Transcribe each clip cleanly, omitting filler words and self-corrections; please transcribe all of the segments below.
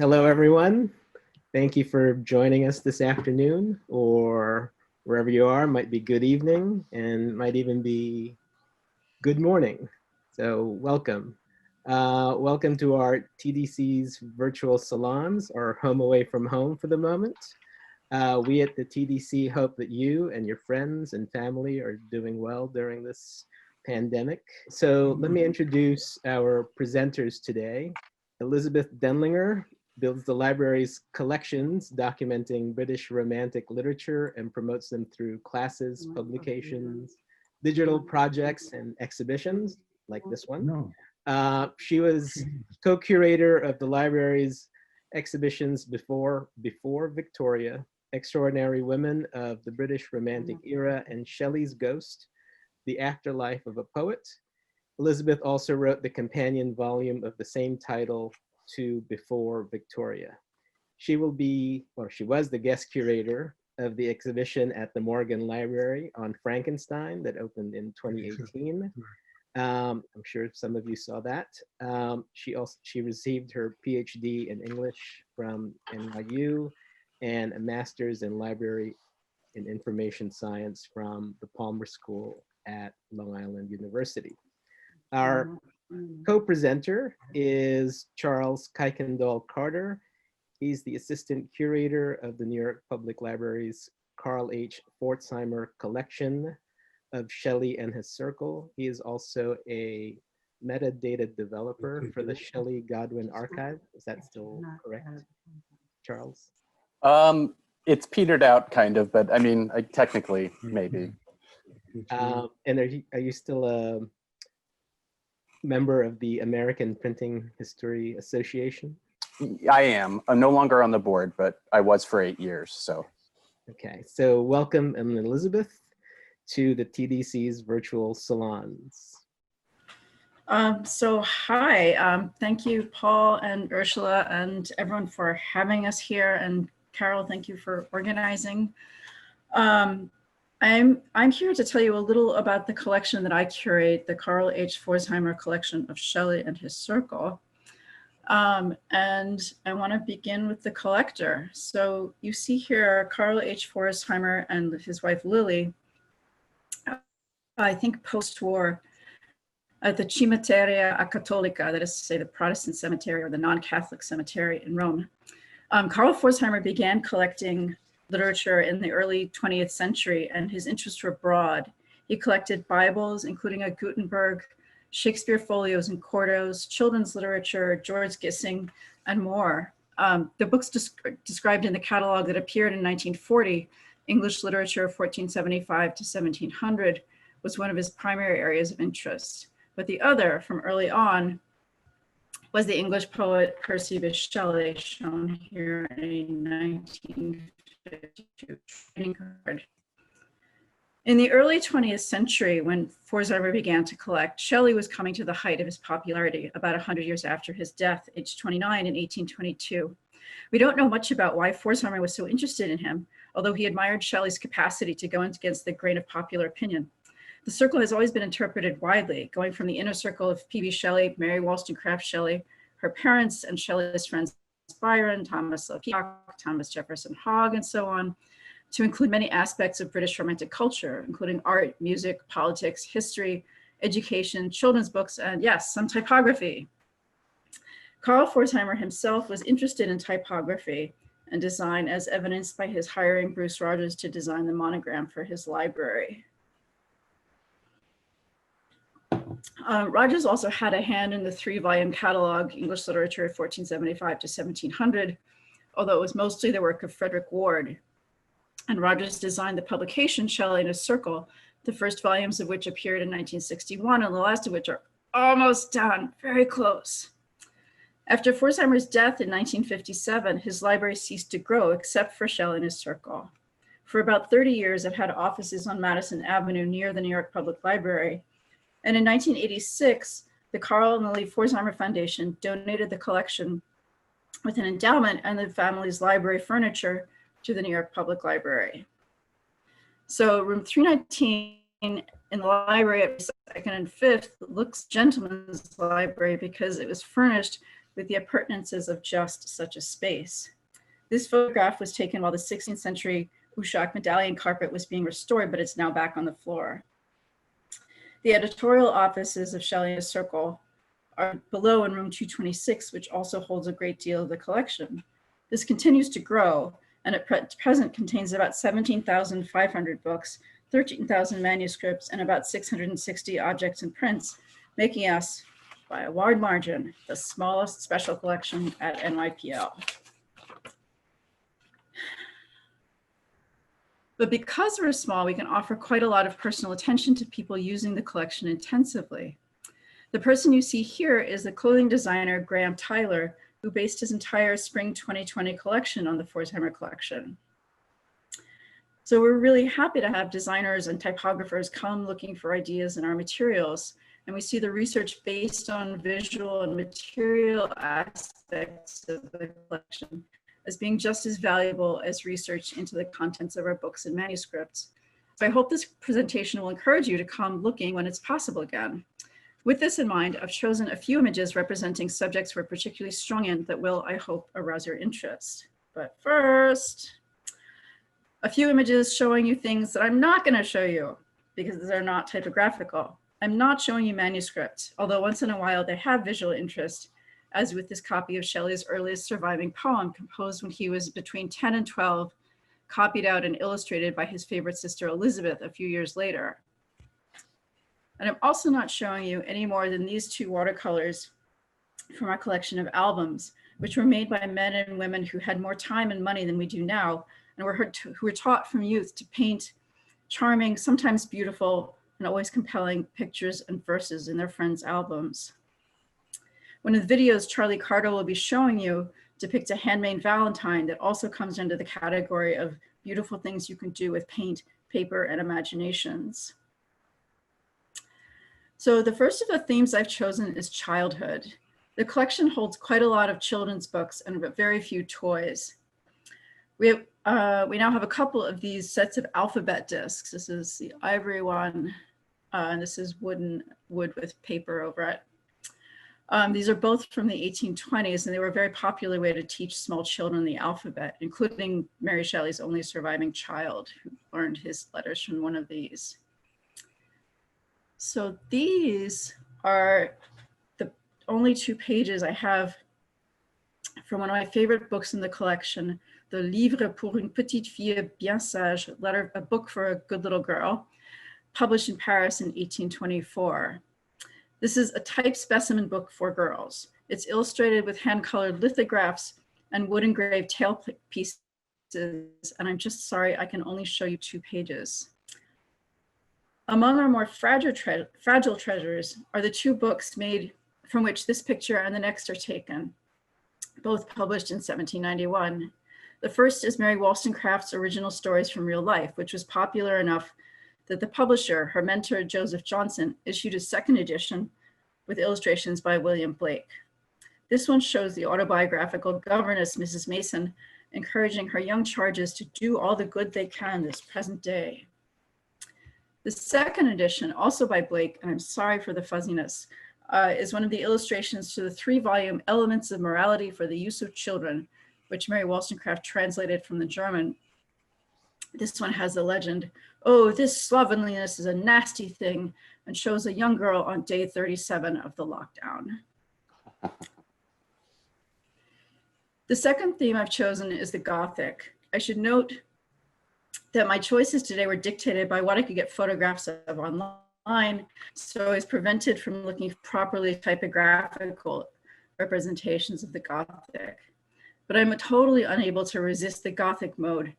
Hello, everyone. Thank you for joining us this afternoon, or wherever you are, might be good evening and might even be good morning. So welcome. Welcome to our TDC's virtual salons, or home away from home for the moment. We at the TDC hope that you and your friends and family are doing well during this pandemic. So let me introduce our presenters today. Elizabeth Denlinger builds the library's collections documenting British Romantic literature and promotes them through classes, publications, digital projects, and exhibitions like this one. She was co-curator of the library's exhibitions before Victoria, Extraordinary Women of the British Romantic Era, and Shelley's Ghost, The Afterlife of a Poet. Elizabeth also wrote the companion volume of the same title to Before Victoria. She will be, or she was the guest curator of the exhibition at the Morgan Library on Frankenstein that opened in 2018. I'm sure some of you saw that. She received her PhD in English from NYU and a master's in library and information science from the Palmer School at Long Island University. Our co-presenter is Charles Cuykendall Carter. He's the assistant curator of the New York Public Library's Carl H. Pforzheimer Collection of Shelley and his Circle. He is also a metadata developer for the Shelley Godwin archive. Is that still correct, Charles? It's petered out kind of, but I mean, technically maybe. And are you still a member of the American Printing History Association? I am. I'm no longer on the board, but I was for 8 years, so. Okay, so welcome, Elizabeth, to the TDC's virtual salons. Hi, thank you, Paul and Ursula and everyone for having us here. And Carol, thank you for organizing. I'm here to tell you a little about the collection that I curate, the Carl H. Pforzheimer Collection of Shelley and his Circle. And I want to begin with the collector. So you see here Carl H. Pforzheimer and his wife Lily, I think post-war, at the Cimetiera Cattolica, that is to say the Protestant cemetery or the non-Catholic cemetery in Rome. Carl Pforzheimer began collecting literature in the early 20th century, and his interests were broad. He collected Bibles, including a Gutenberg, Shakespeare folios and quartos, children's literature, George Gissing, and more. The books described in the catalog that appeared in 1940, English literature 1475 to 1700, was one of his primary areas of interest. But the other, from early on, was the English poet Percy Bysshe Shelley, shown here in a 1952 trading card. In the early 20th century, when Pforzheimer began to collect, Shelley was coming to the height of his popularity about 100 years after his death, aged 29 in 1822. We don't know much about why Pforzheimer was so interested in him, although he admired Shelley's capacity to go against the grain of popular opinion. The circle has always been interpreted widely, going from the inner circle of P.B. Shelley, Mary Wollstonecraft Shelley, her parents, and Shelley's friends Byron, Thomas Peacock, Thomas Jefferson Hogg, and so on, to include many aspects of British Romantic culture, including art, music, politics, history, education, children's books, and yes, some typography. Carl Pforzheimer himself was interested in typography and design, as evidenced by his hiring Bruce Rogers to design the monogram for his library. Rogers also had a hand in the 3-volume catalog, English Literature 1475 to 1700, although it was mostly the work of Frederick Ward. And Rogers designed the publication Shelley and his Circle, the first volumes of which appeared in 1961, and the last of which are almost done, very close. After Pforzheimer's death in 1957, his library ceased to grow, except for Shelley and his Circle. For about 30 years, it had offices on Madison Avenue near the New York Public Library. And in 1986, the Carl and Lily Pforzheimer Foundation donated the collection with an endowment and the family's library furniture to the New York Public Library. So room 319 in the library at 2nd and 5th looks gentleman's library because it was furnished with the appurtenances of just such a space. This photograph was taken while the 16th century Ushak medallion carpet was being restored, but it's now back on the floor. The editorial offices of Shelley and his circle are below in room 226, which also holds a great deal of the collection. This continues to grow, and at present contains about 17,500 books, 13,000 manuscripts, and about 660 objects and prints, making us, by a wide margin, the smallest special collection at NYPL. But because we're small, we can offer quite a lot of personal attention to people using the collection intensively. The person you see here is the clothing designer Graham Tyler, who based his entire spring 2020 collection on the Pforzheimer Collection. So we're really happy to have designers and typographers come looking for ideas in our materials. And we see the research based on visual and material aspects of the collection as being just as valuable as research into the contents of our books and manuscripts. So I hope this presentation will encourage you to come looking when it's possible again. With this in mind, I've chosen a few images representing subjects we're particularly strong in that will, I hope, arouse your interest. But first, a few images showing you things that I'm not going to show you because they're not typographical. I'm not showing you manuscripts, although once in a while they have visual interest, as with this copy of Shelley's earliest surviving poem, composed when he was between 10 and 12, copied out and illustrated by his favorite sister Elizabeth a few years later. And I'm also not showing you any more than these two watercolors from our collection of albums, which were made by men and women who had more time and money than we do now, and who were taught from youth to paint charming, sometimes beautiful, and always compelling pictures and verses in their friends' albums. One of the videos Charlie Carter will be showing you depicts a handmade Valentine that also comes under the category of beautiful things you can do with paint, paper, and imaginations. So the first of the themes I've chosen is childhood. The collection holds quite a lot of children's books and very few toys. We now have a couple of these sets of alphabet discs. This is the ivory one, and this is wood with paper over it. These are both from the 1820s, and they were a very popular way to teach small children the alphabet, including Mary Shelley's only surviving child, who learned his letters from one of these. So these are the only two pages I have from one of my favorite books in the collection, the Livre pour une petite fille bien sage, a book for a good little girl, published in Paris in 1824. This is a type specimen book for girls. It's illustrated with hand-colored lithographs and wood-engraved tail pieces, and I'm just sorry I can only show you 2 pages. Among our more fragile treasures are the 2 books made from which this picture and the next are taken, both published in 1791. The first is Mary Wollstonecraft's Original Stories from Real Life, which was popular enough that the publisher, her mentor, Joseph Johnson, issued a second edition with illustrations by William Blake. This one shows the autobiographical governess, Mrs. Mason, encouraging her young charges to do all the good they can this present day. The second edition, also by Blake, and I'm sorry for the fuzziness, is one of the illustrations to the 3-volume Elements of Morality for the Use of Children, which Mary Wollstonecraft translated from the German. This one has the legend, "Oh, this slovenliness is a nasty thing," and shows a young girl on day 37 of the lockdown. The second theme I've chosen is the Gothic. I should note that my choices today were dictated by what I could get photographs of online, so I was prevented from looking properly at typographical representations of the Gothic. But I'm totally unable to resist the Gothic mode,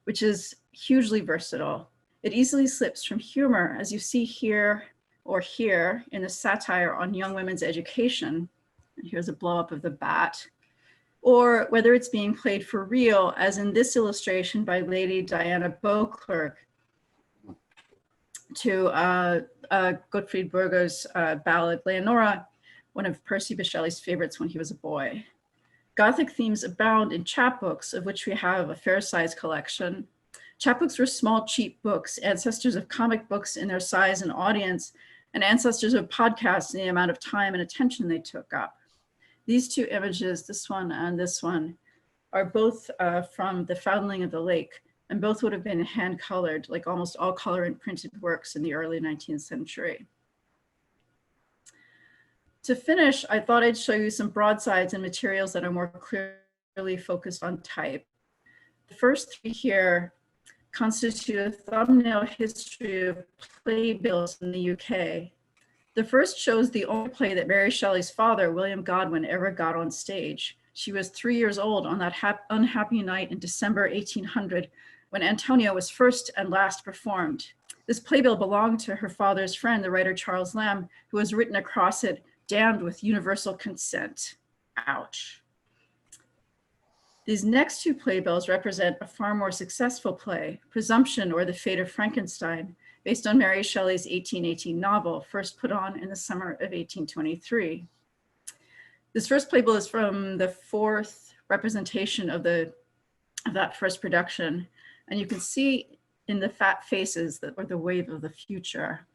which is hugely versatile. It easily slips from humor, as you see here or here in the satire on young women's education, and here's a blow up of the bat, or whether it's being played for real, as in this illustration by Lady Diana Beauclerk to Gottfried Burger's ballad Leonora, one of Percy Bysshe Shelley's favorites when he was a boy. Gothic themes abound in chapbooks, of which we have a fair-sized collection. Chapbooks were small, cheap books, ancestors of comic books in their size and audience, and ancestors of podcasts in the amount of time and attention they took up. These two images, this one and this one, are both from the foundling of the lake, and both would have been hand colored, like almost all colorant printed works in the early 19th century. To finish, I thought I'd show you some broadsides and materials that are more clearly focused on type. The first three here constitute a thumbnail history of playbills in the UK. The first shows the only play that Mary Shelley's father, William Godwin, ever got on stage. She was 3 years old on that unhappy night in December 1800, when Antonia was first and last performed. This playbill belonged to her father's friend, the writer Charles Lamb, who has written across it, "Damned with universal consent." Ouch. These next two playbills represent a far more successful play, Presumption or the Fate of Frankenstein, based on Mary Shelley's 1818 novel, first put on in the summer of 1823. This first playbill is from the fourth representation of that first production, and you can see in the fat faces that are the wave of the future.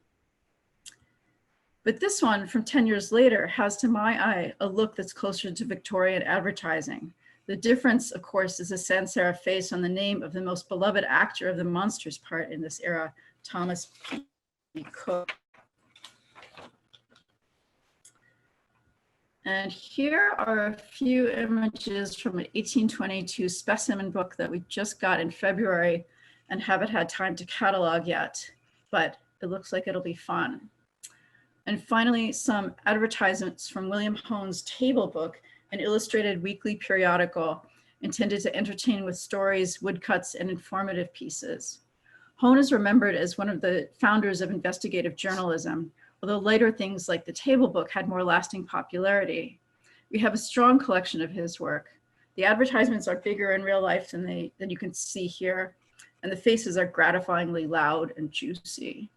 But this one from 10 years later has, to my eye, a look that's closer to Victorian advertising. The difference, of course, is a sans serif face on the name of the most beloved actor of the monsters part in this era, Thomas P. Cook. And here are a few images from an 1822 specimen book that we just got in February and haven't had time to catalog yet, but it looks like it'll be fun. And finally, some advertisements from William Hone's Table Book, an illustrated weekly periodical intended to entertain with stories, woodcuts, and informative pieces. Hone is remembered as one of the founders of investigative journalism, although later things like the Table Book had more lasting popularity. We have a strong collection of his work. The advertisements are bigger in real life than you can see here, and the faces are gratifyingly loud and juicy.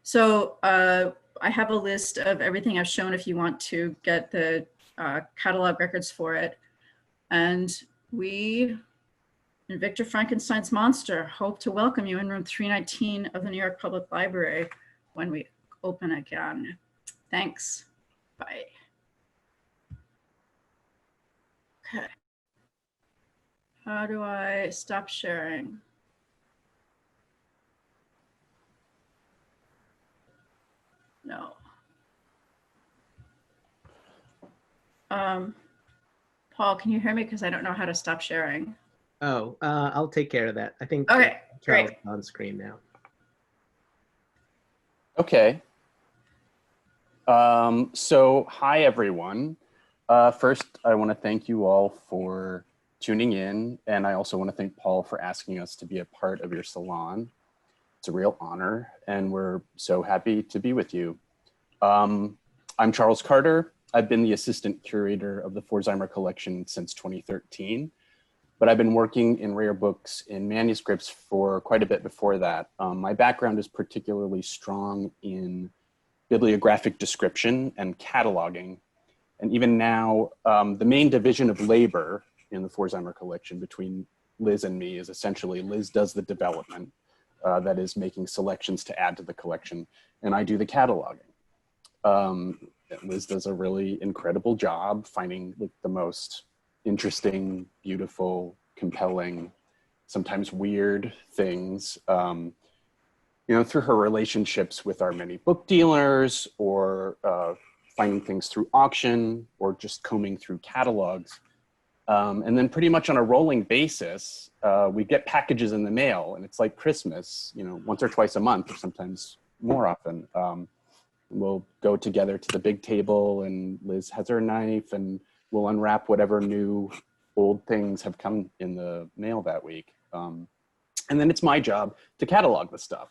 So I have a list of everything I've shown if you want to get the catalog records for it. And we, in Victor Frankenstein's Monster, hope to welcome you in room 319 of the New York Public Library when we open again. Thanks. Bye. Okay. How do I stop sharing? No. Paul, can you hear me? Because I don't know how to stop sharing. Oh, I'll take care of that. I think Okay, Charles great. is on screen now. Okay. So hi, everyone. First, I want to thank you all for tuning in. And I also want to thank Paul for asking us to be a part of your salon. It's a real honor, and we're so happy to be with you. I'm Charles Carter. I've been the assistant curator of the Pforzheimer Collection since 2013, but I've been working in rare books and manuscripts for quite a bit before that. My background is particularly strong in bibliographic description and cataloging. And even now, the main division of labor in the Pforzheimer Collection between Liz and me is essentially Liz does the development, that is making selections to add to the collection, and I do the cataloging. Liz does a really incredible job finding like the most interesting, beautiful, compelling, sometimes weird things, you know, through her relationships with our many book dealers, or finding things through auction, or just combing through catalogs. And then pretty much on a rolling basis, we get packages in the mail, and it's like Christmas, you know, once or twice a month, or sometimes more often. We'll go together to the big table, and Liz has her knife, and we'll unwrap whatever new old things have come in the mail that week. And then it's my job to catalog the stuff.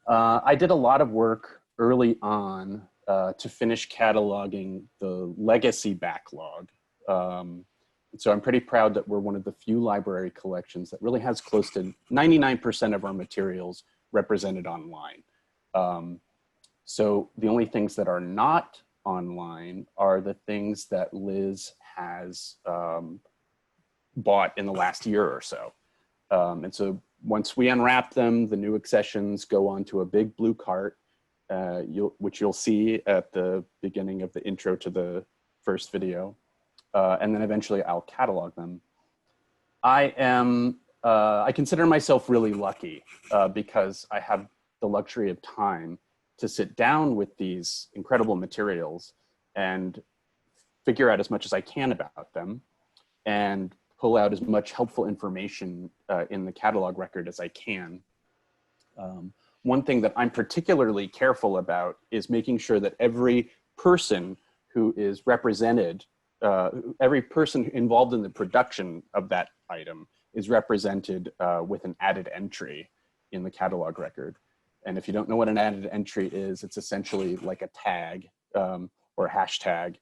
I did a lot of work early on to finish cataloging the legacy backlog. So I'm pretty proud that we're one of the few library collections that really has close to 99% of our materials represented online. So the only things that are not online are the things that Liz has bought in the last year or so. And so once we unwrap them, the new accessions go onto a big blue cart, which you'll see at the beginning of the intro to the first video. And then eventually I'll catalog them. I consider myself really lucky because I have the luxury of time to sit down with these incredible materials and figure out as much as I can about them and pull out as much helpful information in the catalog record as I can. One thing that I'm particularly careful about is making sure that every person who is represented, every person involved in the production of that item is represented with an added entry in the catalog record. And if you don't know what an added entry is, it's essentially like a tag or a hashtag,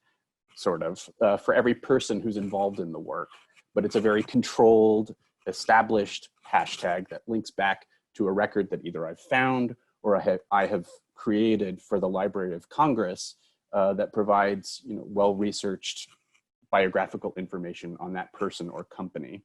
sort of, for every person who's involved in the work. But it's a very controlled, established hashtag that links back to a record that either I've found or I have created for the Library of Congress that provides, you know, well-researched biographical information on that person or company.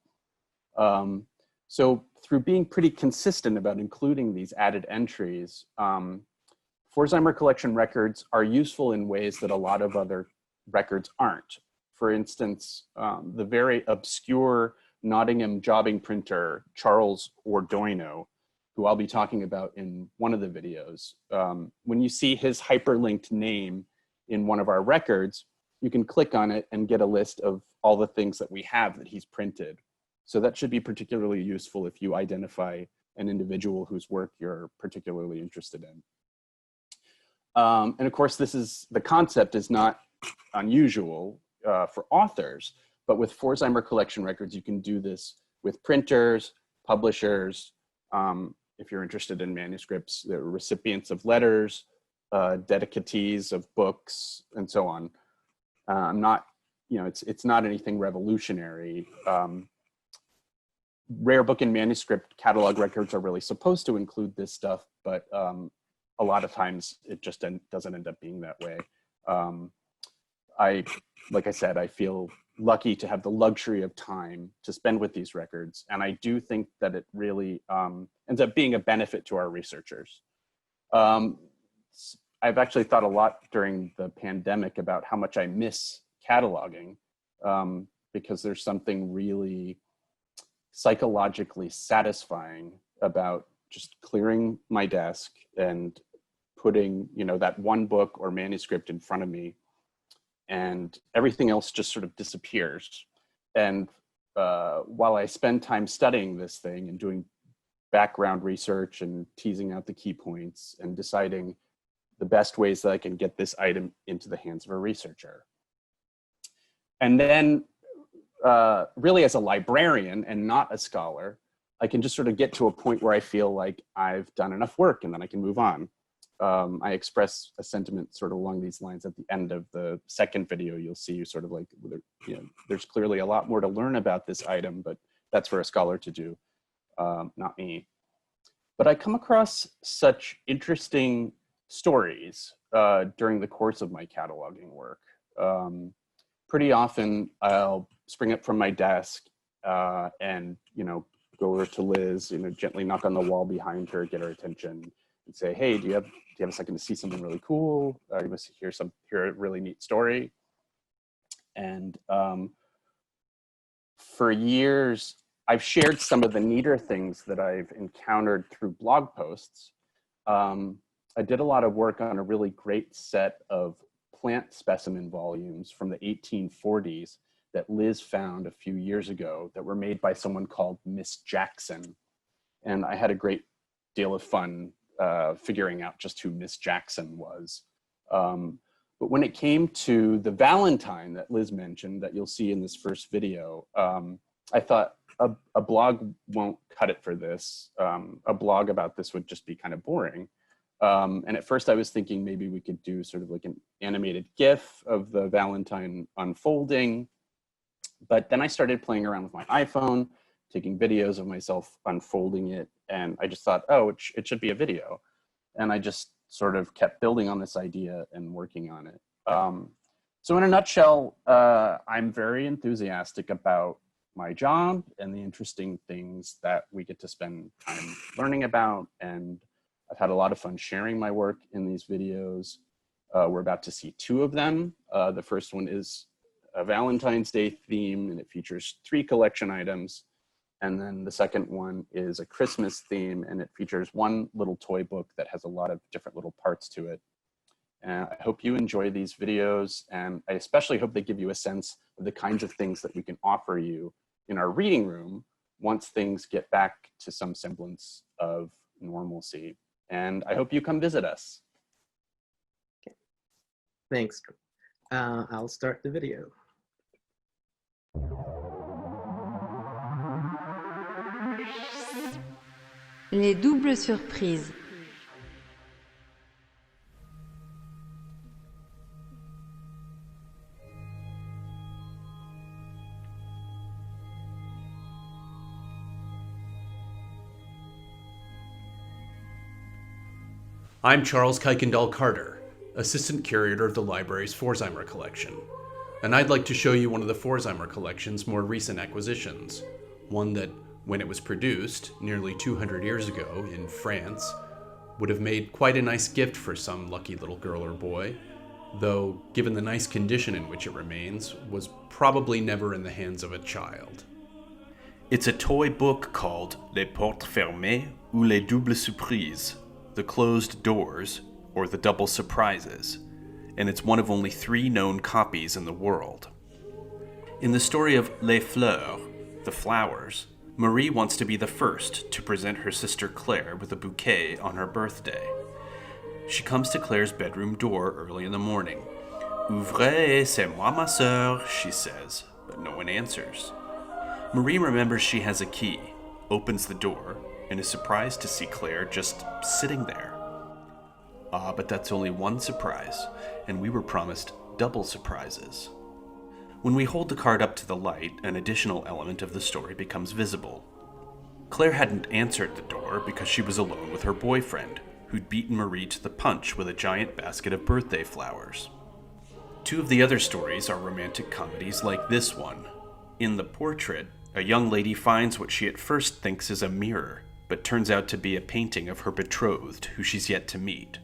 So through being pretty consistent about including these added entries, Pforzheimer Collection records are useful in ways that a lot of other records aren't. For instance, the very obscure Nottingham jobbing printer, Charles Ordoino, who I'll be talking about in one of the videos. When you see his hyperlinked name in one of our records, you can click on it and get a list of all the things that we have that he's printed. So that should be particularly useful if you identify an individual whose work you're particularly interested in. And of course, the concept is not unusual for authors, but with Pforzheimer Collection records, you can do this with printers, publishers, if you're interested in manuscripts, the recipients of letters, dedicatees of books, and so on. It's not anything revolutionary. Rare book and manuscript catalog records are really supposed to include this stuff, but a lot of times it just doesn't end up being that way. Like I said, I feel lucky to have the luxury of time to spend with these records. And I do think that it really ends up being a benefit to our researchers. I've actually thought a lot during the pandemic about how much I miss cataloging because there's something really psychologically satisfying about just clearing my desk and putting, you know, that one book or manuscript in front of me, and everything else just sort of disappears. And while I spend time studying this thing and doing background research and teasing out the key points and deciding the best ways that I can get this item into the hands of a researcher. And then really as a librarian and not a scholar, I can just sort of get to a point where I feel like I've done enough work and then I can move on. I express a sentiment sort of along these lines at the end of the second video. You'll see sort of like, you know, there's clearly a lot more to learn about this item, but that's for a scholar to do, not me. But I come across such interesting stories during the course of my cataloging work. Pretty often I'll spring up from my desk and, you know, go over to Liz, you know, gently knock on the wall behind her, get her attention, and say, hey, do you have a second to see something really cool? You must hear a really neat story. And for years, I've shared some of the neater things that I've encountered through blog posts. I did a lot of work on a really great set of plant specimen volumes from the 1840s that Liz found a few years ago that were made by someone called Miss Jackson. And I had a great deal of fun figuring out just who Miss Jackson was. But when it came to the Valentine that Liz mentioned that you'll see in this first video, I thought a blog won't cut it for this. A blog about this would just be kind of boring. And at first I was thinking maybe we could do sort of like an animated GIF of the Valentine unfolding. But then I started playing around with my iPhone, taking videos of myself unfolding it. And I just thought, oh, it should be a video. And I just sort of kept building on this idea and working on it. So in a nutshell, I'm very enthusiastic about my job and the interesting things that we get to spend time learning about. And I've had a lot of fun sharing my work in these videos. We're about to see 2 of them. The first one is a Valentine's Day theme, and it features 3 collection items. And then the second one is a Christmas theme, and it features 1 little toy book that has a lot of different little parts to it. And I hope you enjoy these videos, and I especially hope they give you a sense of the kinds of things that we can offer you in our reading room once things get back to some semblance of normalcy. And I hope you come visit us. Okay. Thanks. I'll start the video. Les doubles surprises. I'm Charles Cuykendall Carter, Assistant Curator of the library's Pforzheimer Collection, and I'd like to show you one of the Pforzheimer Collection's more recent acquisitions, one that, when it was produced nearly 200 years ago in France, would have made quite a nice gift for some lucky little girl or boy, though, given the nice condition in which it remains, was probably never in the hands of a child. It's a toy book called Les Portes Fermées ou Les Doubles Surprises, the closed doors, or the double surprises, and it's one of only 3 known copies in the world. In the story of Les Fleurs, the flowers, Marie wants to be the first to present her sister Claire with a bouquet on her birthday. She comes to Claire's bedroom door early in the morning. Ouvrez, c'est moi ma sœur, she says, but no one answers. Marie remembers she has a key, opens the door, and is surprised to see Claire just sitting there. But that's only one surprise, and we were promised double surprises. When we hold the card up to the light, an additional element of the story becomes visible. Claire hadn't answered the door because she was alone with her boyfriend, who'd beaten Marie to the punch with a giant basket of birthday flowers. 2 of the other stories are romantic comedies like this one. In the portrait, a young lady finds what she at first thinks is a mirror, but turns out to be a painting of her betrothed, who she's yet to meet.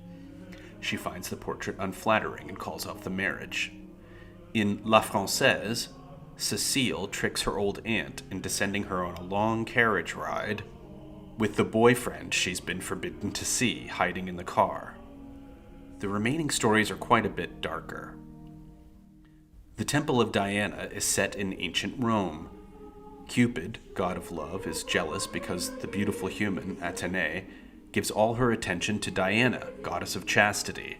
She finds the portrait unflattering and calls off the marriage. In La Française, Cécile tricks her old aunt into sending her on a long carriage ride with the boyfriend she's been forbidden to see hiding in the car. The remaining stories are quite a bit darker. The Temple of Diana is set in ancient Rome. Cupid, god of love, is jealous because the beautiful human, Athénée, gives all her attention to Diana, goddess of chastity.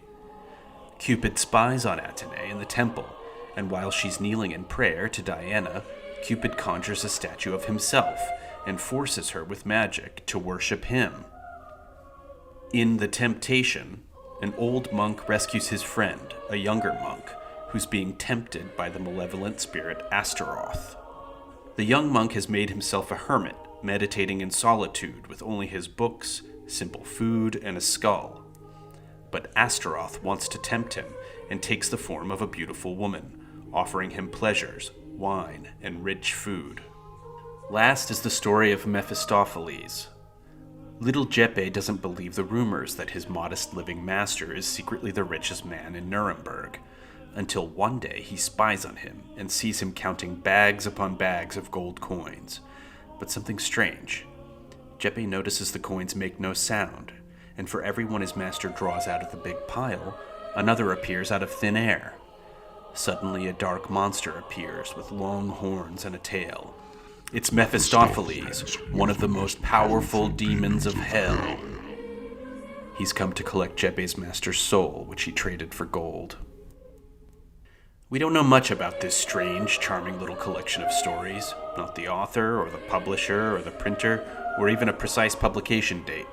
Cupid spies on Athénée in the temple, and while she's kneeling in prayer to Diana, Cupid conjures a statue of himself and forces her with magic to worship him. In The Temptation, an old monk rescues his friend, a younger monk, who's being tempted by the malevolent spirit Astaroth. The young monk has made himself a hermit, meditating in solitude with only his books, simple food, and a skull. But Astaroth wants to tempt him and takes the form of a beautiful woman, offering him pleasures, wine, and rich food. Last is the story of Mephistopheles. Little Jeppe doesn't believe the rumors that his modest living master is secretly the richest man in Nuremberg, until one day he spies on him and sees him counting bags upon bags of gold coins. But something strange. Jeppe notices the coins make no sound, and for every one his master draws out of the big pile, another appears out of thin air. Suddenly a dark monster appears with long horns and a tail. It's Mephistopheles, one of the most powerful demons of hell. He's come to collect Jeppe's master's soul, which he traded for gold. We don't know much about this strange, charming little collection of stories, not the author, or the publisher, or the printer, or even a precise publication date.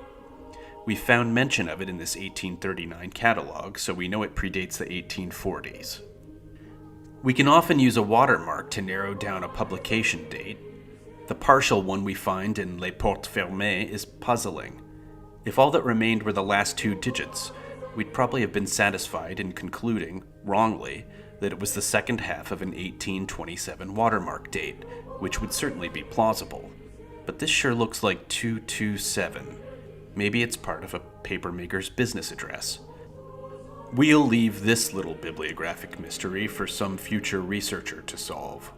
We found mention of it in this 1839 catalog, so we know it predates the 1840s. We can often use a watermark to narrow down a publication date. The partial one we find in Les Portes Fermées is puzzling. If all that remained were the last 2 digits, we'd probably have been satisfied in concluding, wrongly, that it was the second half of an 1827 watermark date, which would certainly be plausible. But this sure looks like 227. maybe it's part of a papermaker's business address. We'll leave this little bibliographic mystery for some future researcher to solve.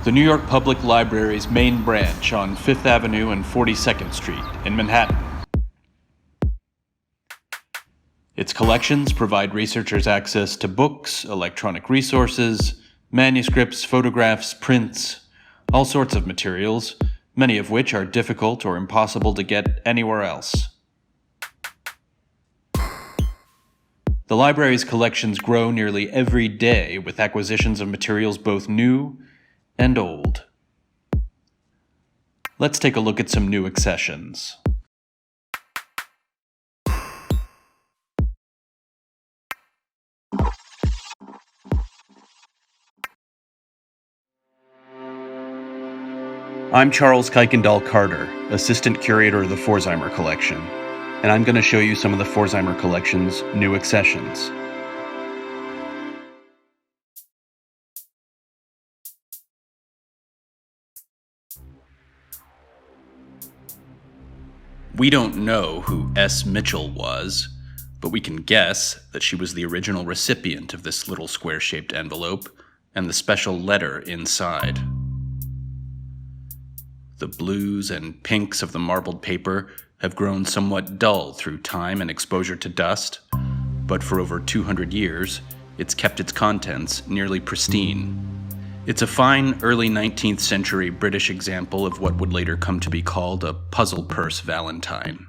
The New York Public Library's main branch on 5th Avenue and 42nd Street in Manhattan. Its collections provide researchers access to books, electronic resources, manuscripts, photographs, prints, all sorts of materials, many of which are difficult or impossible to get anywhere else. The library's collections grow nearly every day with acquisitions of materials both new and old. Let's take a look at some new accessions. I'm Charles Cuykendall Carter, Assistant Curator of the Pforzheimer Collection, and I'm going to show you some of the Pforzheimer Collection's new accessions. We don't know who S. Mitchell was, but we can guess that she was the original recipient of this little square-shaped envelope and the special letter inside. The blues and pinks of the marbled paper have grown somewhat dull through time and exposure to dust, but for over 200 years, it's kept its contents nearly pristine. It's a fine early 19th century British example of what would later come to be called a puzzle purse Valentine.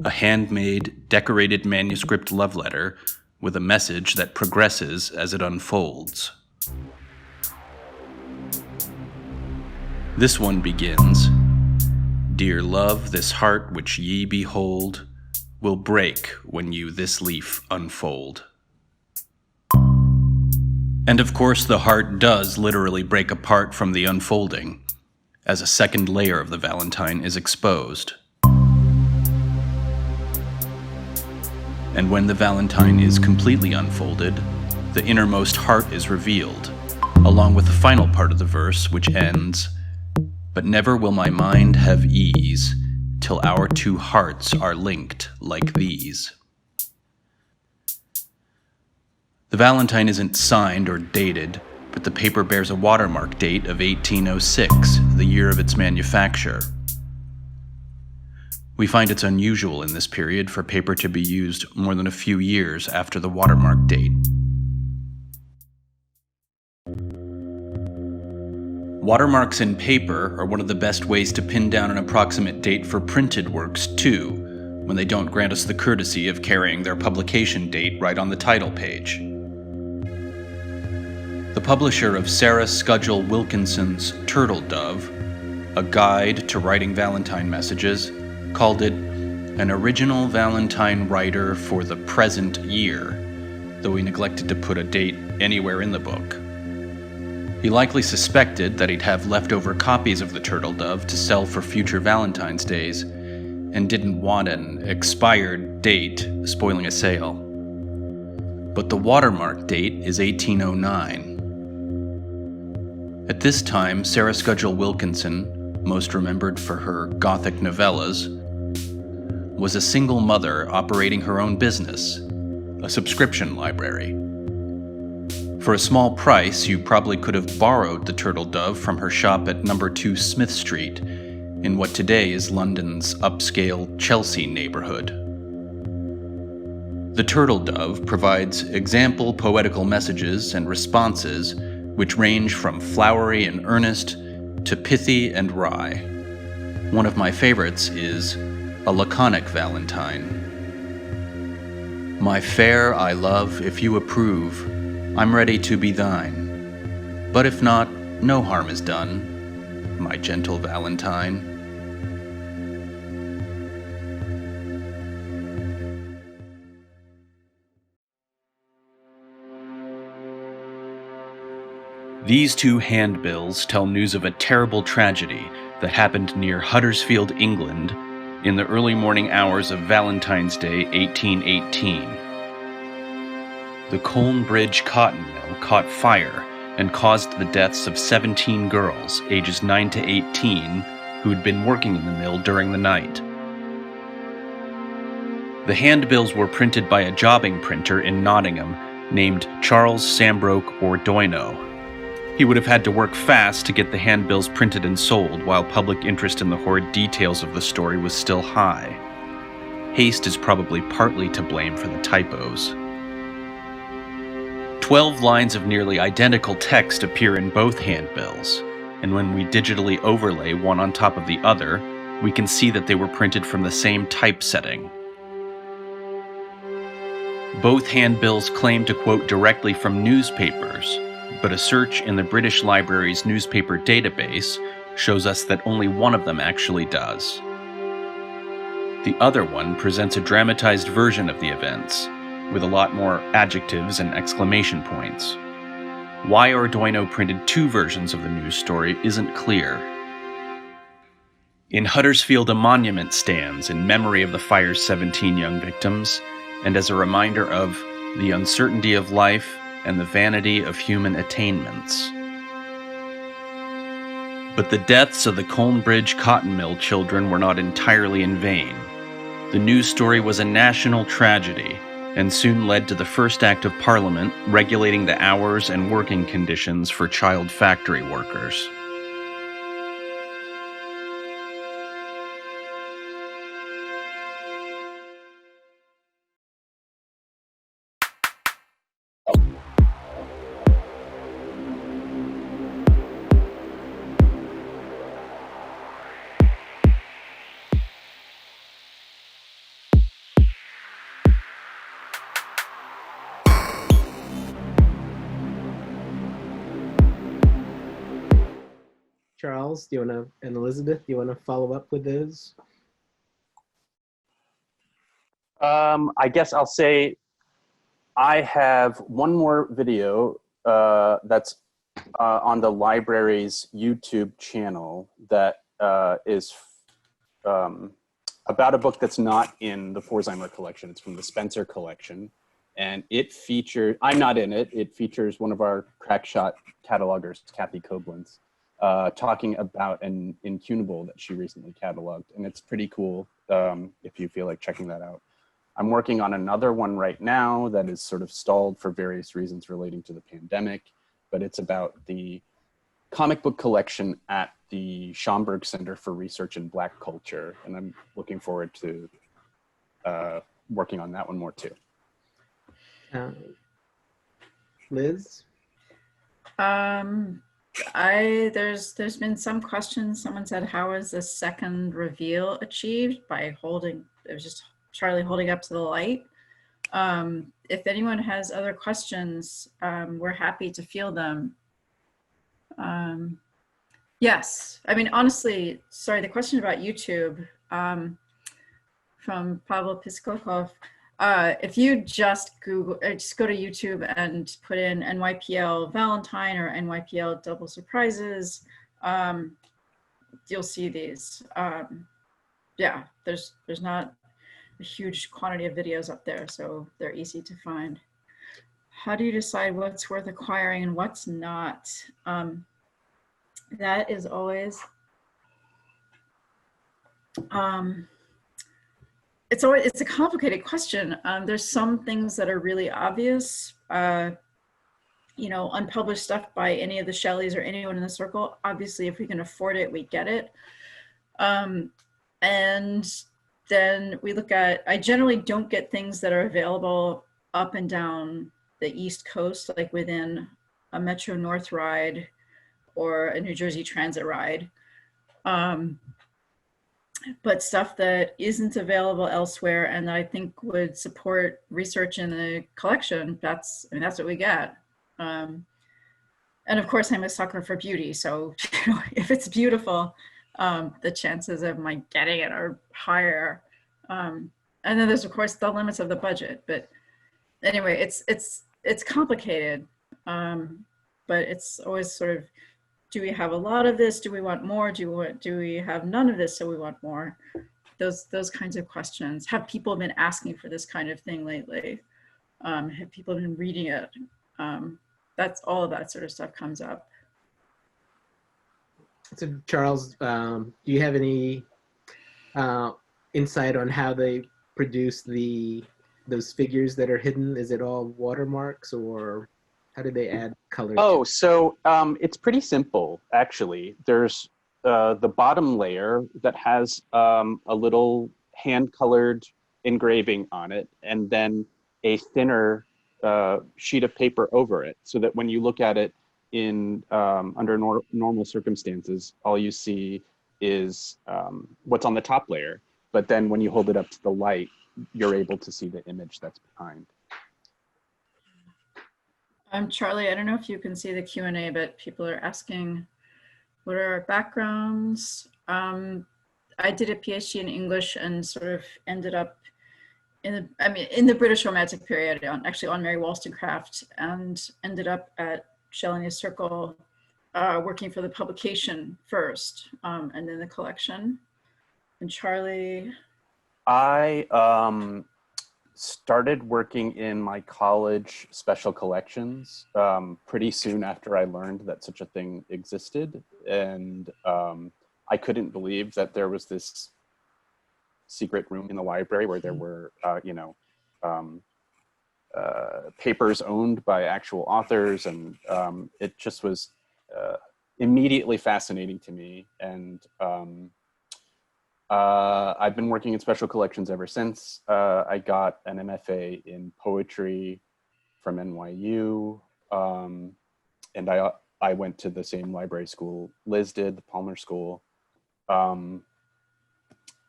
A handmade, decorated manuscript love letter with a message that progresses as it unfolds. This one begins, "Dear love, this heart which ye behold will break when you this leaf unfold." And of course, the heart does literally break apart from the unfolding, as a second layer of the Valentine is exposed. And when the Valentine is completely unfolded, the innermost heart is revealed, along with the final part of the verse, which ends, "But never will my mind have ease, till our two hearts are linked like these." The Valentine isn't signed or dated, but the paper bears a watermark date of 1806, the year of its manufacture. We find it's unusual in this period for paper to be used more than a few years after the watermark date. Watermarks in paper are one of the best ways to pin down an approximate date for printed works too, when they don't grant us the courtesy of carrying their publication date right on the title page. The publisher of Sarah Scudgel Wilkinson's Turtle Dove, a guide to writing Valentine messages, called it an original Valentine writer for the present year, though he neglected to put a date anywhere in the book. He likely suspected that he'd have leftover copies of the Turtle Dove to sell for future Valentine's days, and didn't want an expired date spoiling a sale. But the watermark date is 1809. At this time, Sarah Scudgel Wilkinson, most remembered for her Gothic novellas, was a single mother operating her own business, a subscription library. For a small price, you probably could have borrowed the Turtle Dove from her shop at number 2 Smith Street, in what today is London's upscale Chelsea neighborhood. The Turtle Dove provides example poetical messages and responses which range from flowery and earnest to pithy and wry. One of my favorites is a laconic Valentine. "My fair I love, if you approve, I'm ready to be thine. But if not, no harm is done, my gentle Valentine. These two handbills tell news of a terrible tragedy that happened near Huddersfield, England, in the early morning hours of Valentine's Day, 1818. The Colne Bridge cotton mill caught fire and caused the deaths of 17 girls, ages 9 to 18, who had been working in the mill during the night. The handbills were printed by a jobbing printer in Nottingham named Charles Sambroke Ordoino. He would have had to work fast to get the handbills printed and sold while public interest in the horrid details of the story was still high. Haste is probably partly to blame for the typos. 12 lines of nearly identical text appear in both handbills, and when we digitally overlay one on top of the other, we can see that they were printed from the same typesetting. Both handbills claim to quote directly from newspapers, but a search in the British Library's newspaper database shows us that only one of them actually does. The other one presents a dramatized version of the events, with a lot more adjectives and exclamation points. Why Ordoino printed two versions of the news story isn't clear. In Huddersfield, a monument stands in memory of the fire's 17 young victims, and as a reminder of the uncertainty of life and the vanity of human attainments. But the deaths of the Colne Bridge cotton mill children were not entirely in vain. The news story was a national tragedy, and soon led to the first Act of Parliament regulating the hours and working conditions for child factory workers. Charles, do you want to, and Elizabeth, do you want to follow up with those? I guess I'll say I have one more video that's on the library's YouTube channel that is about a book that's not in the Pforzheimer collection. It's from the Spencer collection. And it features, I'm not in it, it features one of our crackshot catalogers, Kathy Koblenz, talking about an incunable that she recently cataloged. And it's pretty cool if you feel like checking that out. I'm working on another one right now that is sort of stalled for various reasons relating to the pandemic, but it's about the comic book collection at the Schomburg Center for Research in Black Culture. And I'm looking forward to working on that one more too. Liz? There's been some questions. Someone said, how is the second reveal achieved? By holding, it was just Charlie holding up to the light. If anyone has other questions, we're happy to field them. Yes, I mean, honestly, sorry, the question about YouTube from Pavel Piskokov, if you just Google, just go to YouTube and put in NYPL Valentine or NYPL Double Surprises, you'll see these. Yeah, there's not a huge quantity of videos up there, so they're easy to find. How do you decide what's worth acquiring and what's not? That is always, it's a complicated question. There's some things that are really obvious, you know, unpublished stuff by any of the Shelleys or anyone in the circle. Obviously, if we can afford it, we get it. And then we look at, I generally don't get things that are available up and down the East Coast, like within a Metro North ride or a New Jersey Transit ride. But stuff that isn't available elsewhere and that I think would support research in the collection, that's what we get. And of course, I'm a sucker for beauty. So if it's beautiful, the chances of my getting it are higher. And then there's, of course, the limits of the budget. But anyway, it's complicated. But it's always sort of, do we have a lot of this? Do we want more? Do we have none of this, so we want more? Those kinds of questions. Have people been asking for this kind of thing lately? Have people been reading it? That's all of that sort of stuff comes up. So Charles, do you have any insight on how they produce those figures that are hidden? Is it all watermarks, or how do they add color? Oh, so it's pretty simple, actually. There's the bottom layer that has a little hand-colored engraving on it, and then a thinner sheet of paper over it, so that when you look at it in under normal circumstances, all you see is what's on the top layer. But then when you hold it up to the light, you're able to see the image that's behind. Charlie, I don't know if you can see the Q&A, but people are asking, what are our backgrounds? I did a PhD in English and sort of ended up in the British Romantic period, actually on Mary Wollstonecraft, and ended up at Shelley and his Circle, working for the publication first, and then the collection. And Charlie? I started working in my college special collections pretty soon after I learned that such a thing existed. And I couldn't believe that there was this secret room in the library where there were, papers owned by actual authors. And it just was immediately fascinating to me. And I've been working in special collections ever since. I got an MFA in poetry from NYU, and I went to the same library school Liz did, the Palmer School,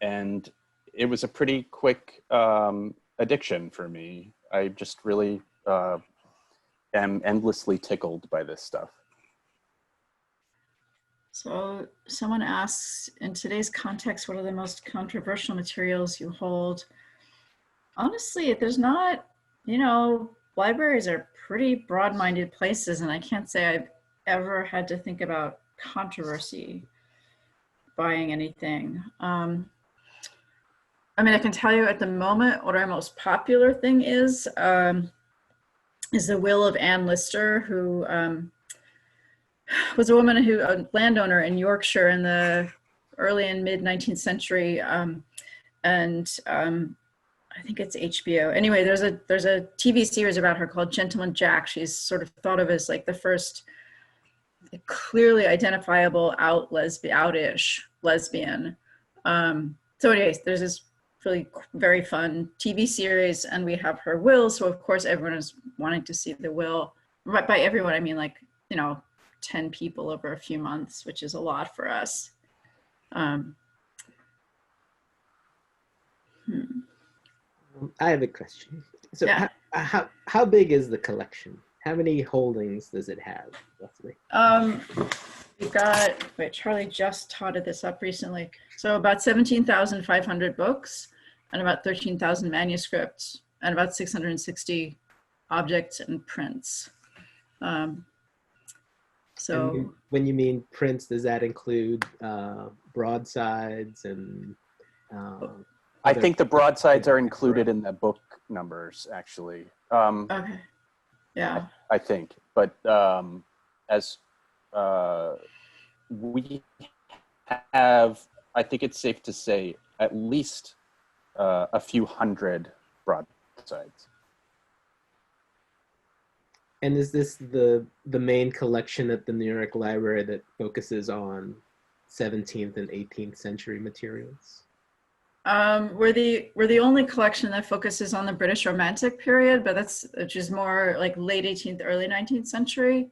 and it was a pretty quick addiction for me. I just really am endlessly tickled by this stuff. So someone asks, in today's context, what are the most controversial materials you hold? Honestly, there's not, libraries are pretty broad-minded places, and I can't say I've ever had to think about controversy buying anything. I can tell you at the moment what our most popular thing is the will of Anne Lister, who was a landowner in Yorkshire in the early and mid 19th century, and I think it's HBO. Anyway, there's a TV series about her called Gentleman Jack. She's sort of thought of as like the first clearly identifiable outish lesbian. So anyways, there's this really very fun TV series, and we have her will. So of course everyone is wanting to see the will. By everyone, I mean 10 people over a few months, which is a lot for us. I have a question. So yeah. how big is the collection? How many holdings does it have, roughly? We've got, Charlie just totted this up recently. So about 17,500 books and about 13,000 manuscripts and about 660 objects and prints. So and when you mean prints, does that include broadsides and I think the broadsides are included in the book numbers, actually. okay, yeah. I think, but as we have, I think it's safe to say, at least a few hundred broadsides. And is this the main collection at the New York Library that focuses on 17th and 18th century materials? We're the only collection that focuses on the British Romantic period, but which is more like late 18th, early 19th century.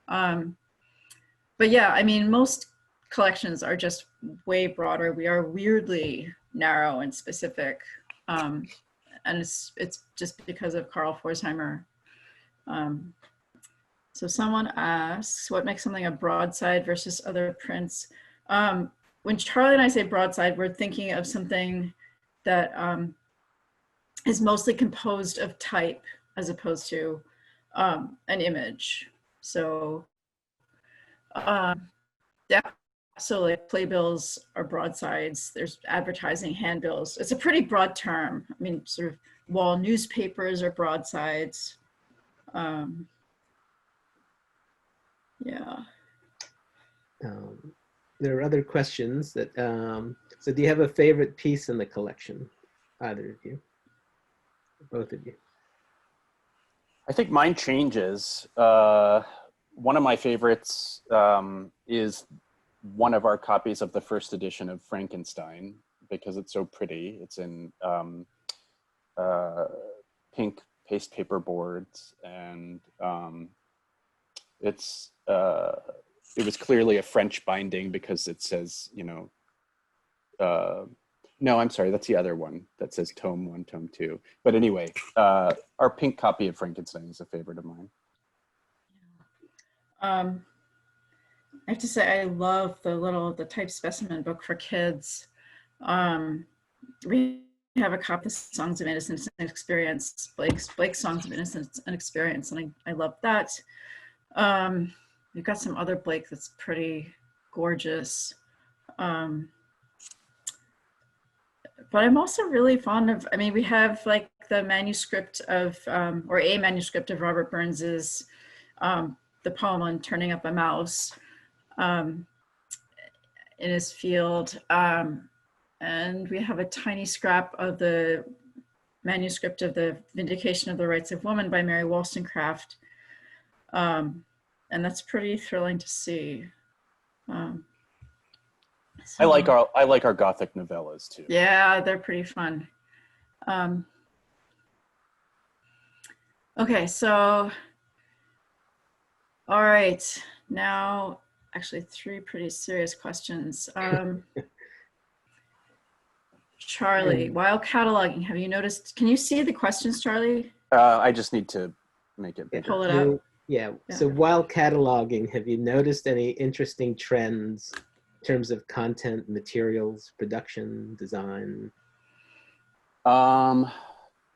But yeah, most collections are just way broader. We are weirdly narrow and specific, and it's just because of Karl Pforzheimer. So someone asks, what makes something a broadside versus other prints? When Charlie and I say broadside, we're thinking of something that is mostly composed of type as opposed to an image. So yeah, so like playbills are broadsides. There's advertising handbills. It's a pretty broad term. I mean, sort of wall newspapers are broadsides. Yeah. There are other questions that, so do you have a favorite piece in the collection? Either of you, both of you. I think mine changes. One of my favorites is one of our copies of the first edition of Frankenstein, because it's so pretty. It's in pink paste paper boards, and it was clearly a French binding because it says, you know, no, I'm sorry, that's the other one that says tome 1, tome 2. But anyway, our pink copy of Frankenstein is a favorite of mine. I have to say, I love the type specimen book for kids. We have a copy of Songs of Innocence and Experience, Blake's Songs of Innocence and Experience, and I love that. We've got some other Blake that's pretty gorgeous. But I'm also really fond of, I mean, we have like the manuscript of, or a manuscript of Robert Burns's the poem on turning up a mouse in his field. And we have a tiny scrap of the manuscript of the Vindication of the Rights of Woman by Mary Wollstonecraft. And that's pretty thrilling to see. I like our Gothic novellas too. Yeah, they're pretty fun. Okay, so, all right, now actually 3 pretty serious questions. Charlie, while cataloging, have you noticed, can you see the questions, Charlie? I just need to make it bigger. Pull it up. Yeah. So while cataloging, have you noticed any interesting trends in terms of content, materials, production, design?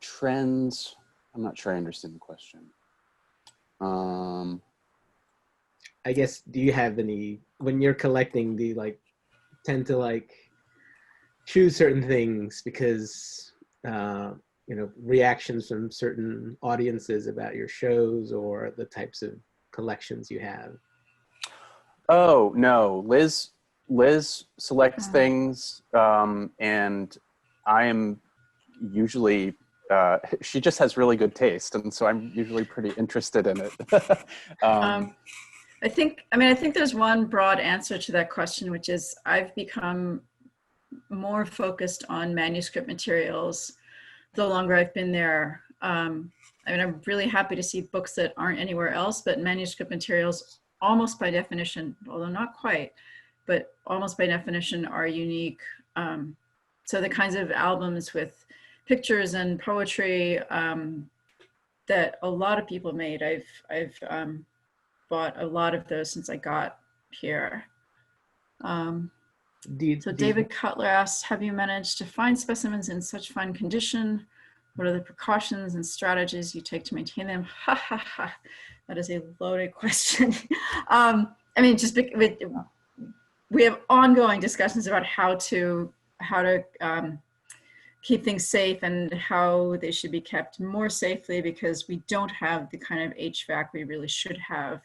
Trends. I'm not sure I understand the question. I guess, do you have any, when you're collecting, do you tend to choose certain things because you know, reactions from certain audiences about your shows or the types of collections you have? Oh no, Liz selects things, and I am usually she just has really good taste, and so I'm usually pretty interested in it. I think there's one broad answer to that question, which is I've become more focused on manuscript materials the longer I've been there. I mean, I'm really happy to see books that aren't anywhere else, but manuscript materials, almost by definition, although not quite, but almost by definition are unique. So the kinds of albums with pictures and poetry that a lot of people made, I've bought a lot of those since I got here. David Cutler asks, have you managed to find specimens in such fine condition? What are the precautions and strategies you take to maintain them? Ha ha ha, that is a loaded question. I mean, just we have ongoing discussions about how to keep things safe and how they should be kept more safely, because we don't have the kind of HVAC we really should have.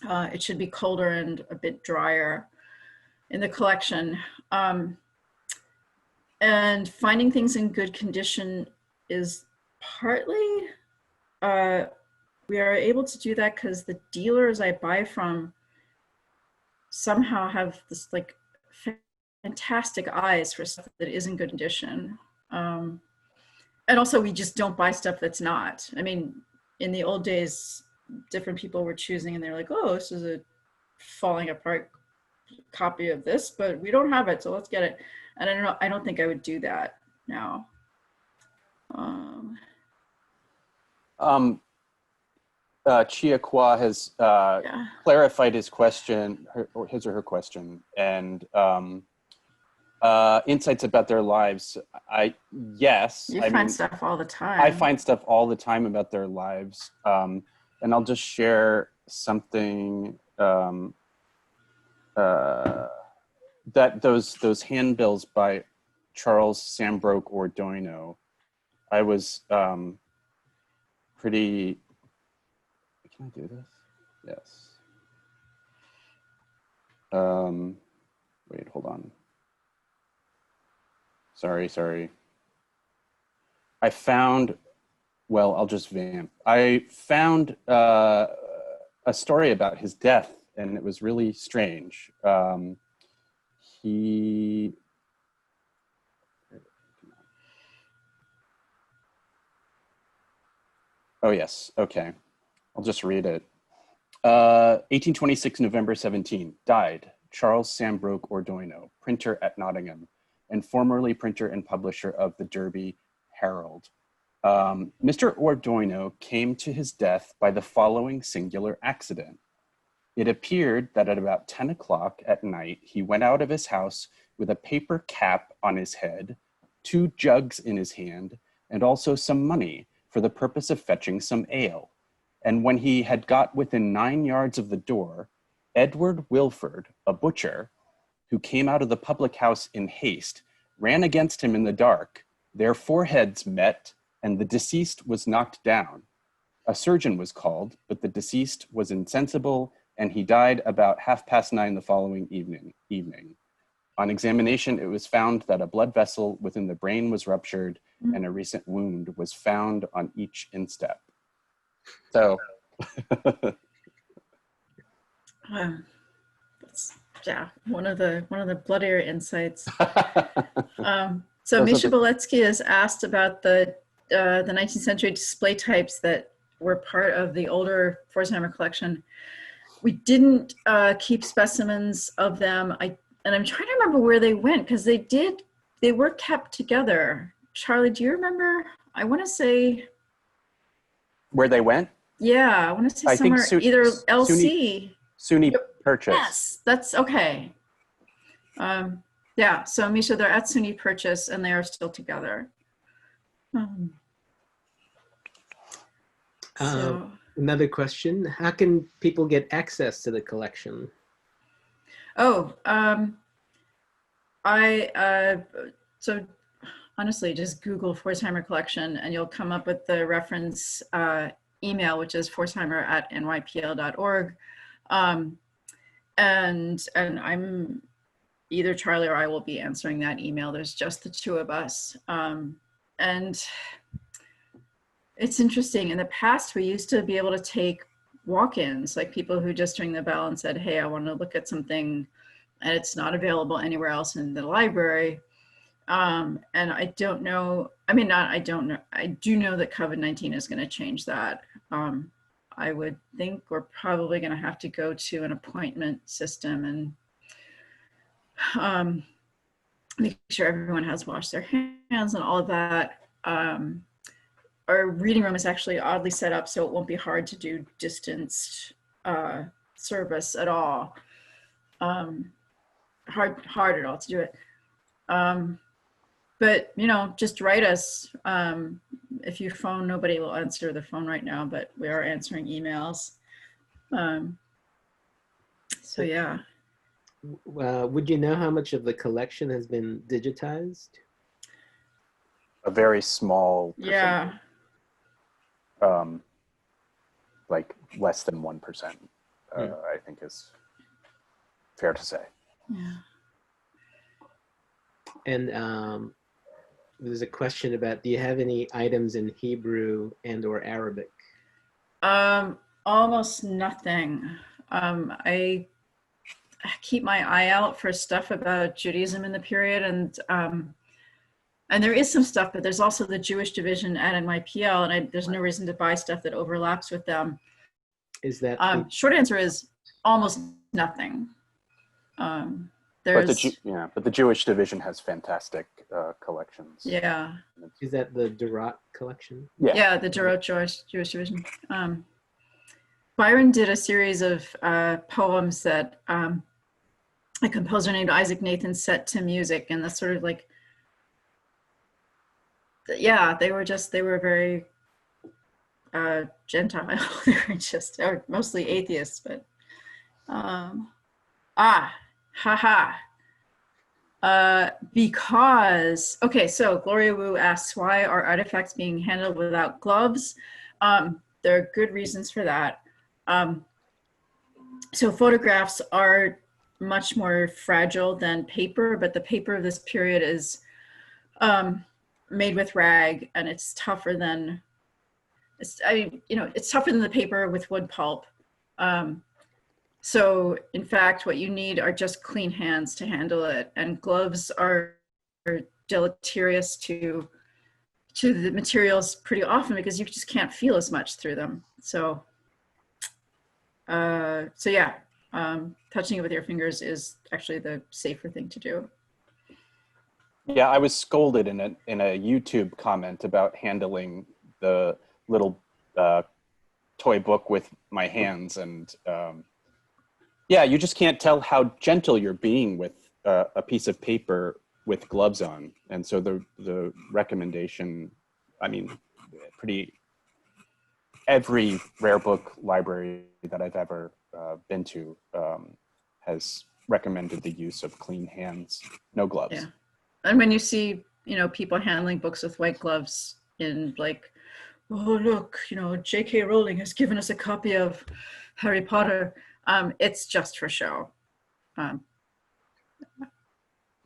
It should be colder and a bit drier in the collection. And finding things in good condition is partly, we are able to do that because the dealers I buy from somehow have this fantastic eyes for stuff that is in good condition. And also we just don't buy stuff that's not. I mean, in the old days, different people were choosing and they're like, oh, this is a falling apart copy of this, but we don't have it, so let's get it. And I don't think I would do that now. Chiakwa has clarified his question, his or her question, and insights about their lives. You find stuff all the time. I find stuff all the time about their lives, and I'll just share something that those handbills by Charles Sambroke Ordoino. I was pretty. Can I do this? Yes. Wait, hold on. Sorry. I found, well, I'll just vamp. I found a story about his death, and it was really strange. Oh, yes. Okay. I'll just read it. 1826, November 17, died Charles Sambroke Ordoino, printer at Nottingham, and formerly printer and publisher of the Derby Herald. Mr. Ordoino came to his death by the following singular accident. It appeared that at about 10 o'clock at night, he went out of his house with a paper cap on his head, 2 jugs in his hand, and also some money for the purpose of fetching some ale. And when he had got within 9 yards of the door, Edward Wilford, a butcher, who came out of the public house in haste, ran against him in the dark. Their foreheads met, and the deceased was knocked down. A surgeon was called, but the deceased was insensible, and he died about 9:30 the following evening. On examination, it was found that a blood vessel within the brain was ruptured, and a recent wound was found on each instep. So, that's one of the bloodier insights. So Misha Beletsky has asked about the 19th century display types that were part of the older Pforzheimer collection. We didn't keep specimens of them. And I'm trying to remember where they went, because they were kept together. Charlie, do you remember? I want to say where they went? Yeah, I want to say somewhere, either LC. SUNY Purchase. Yes, that's okay. Yeah, so Misha, they're at SUNY Purchase, and they are still together. Another question: how can people get access to the collection? So honestly, just Google Pforzheimer Collection, and you'll come up with the reference email, which is pforzheimer@nypl.org. And I'm either Charlie or I will be answering that email. There's just the 2 of us. And it's interesting. In the past, we used to be able to take walk-ins, like people who just rang the bell and said, hey, I want to look at something, and it's not available anywhere else in the library. And I don't know, I do know that COVID-19 is going to change that. I would think we're probably going to have to go to an appointment system and make sure everyone has washed their hands and all of that. Our reading room is actually oddly set up, so it won't be hard to do distanced service at all. Hard at all to do it. But, just write us. If you phone, nobody will answer the phone right now, but we are answering emails. So, yeah. Would you know how much of the collection has been digitized? A very small percentage. Yeah. Like less than 1%, I think is fair to say. Yeah. And there's a question about, do you have any items in Hebrew and or Arabic? Almost nothing. I keep my eye out for stuff about Judaism in the period, and there is some stuff, but there's also the Jewish division at NYPL, and there's no reason to buy stuff that overlaps with them. Is that short answer is almost nothing. But the Jewish division has fantastic collections. Yeah. Is that the Durot collection? Yeah. Yeah, the Durot Jewish division. Byron did a series of poems that a composer named Isaac Nathan set to music, and that's sort of like, yeah, they were very Gentile. They were just, they were mostly atheists, but because, okay, so Gloria Wu asks, why are artifacts being handled without gloves? There are good reasons for that. So photographs are much more fragile than paper, but the paper of this period is made with rag, and it's tougher than, it's tougher than the paper with wood pulp. So in fact, what you need are just clean hands to handle it, and gloves are deleterious to the materials pretty often because you just can't feel as much through them. So, yeah, touching it with your fingers is actually the safer thing to do. Yeah, I was scolded in a YouTube comment about handling the little toy book with my hands, and yeah, you just can't tell how gentle you're being with a piece of paper with gloves on. And so the recommendation, I mean, every rare book library that I've ever been to has recommended the use of clean hands, no gloves. Yeah. And when you see, people handling books with white gloves in like, oh, look, J.K. Rowling has given us a copy of Harry Potter. It's just for show.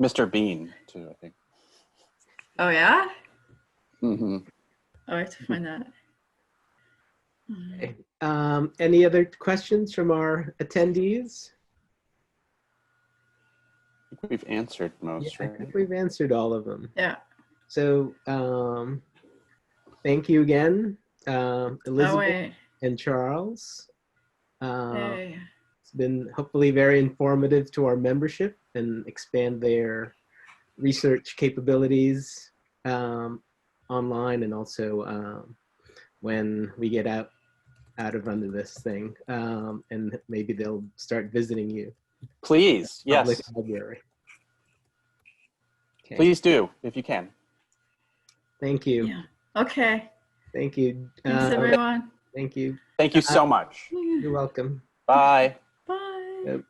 Mr. Bean, too, I think. Oh, yeah? Mm-hmm. Oh, I have to find that. Okay. Any other questions from our attendees? I think we've answered most, Yeah, I right? think we've answered all of them. Yeah. So thank you again, Elizabeth and Charles. Hey. It's been hopefully very informative to our membership and expand their research capabilities online, and also when we get out of under this thing, and maybe they'll start visiting you. Please, Public yes. library. Okay. Please do, if you can. Thank you. Yeah. Okay. Thank you. Thanks, everyone. Thank you. Thank you so much. You're welcome. Bye. Bye. Yep.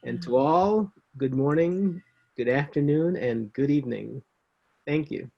And to all, good morning, good afternoon, and good evening. Thank you.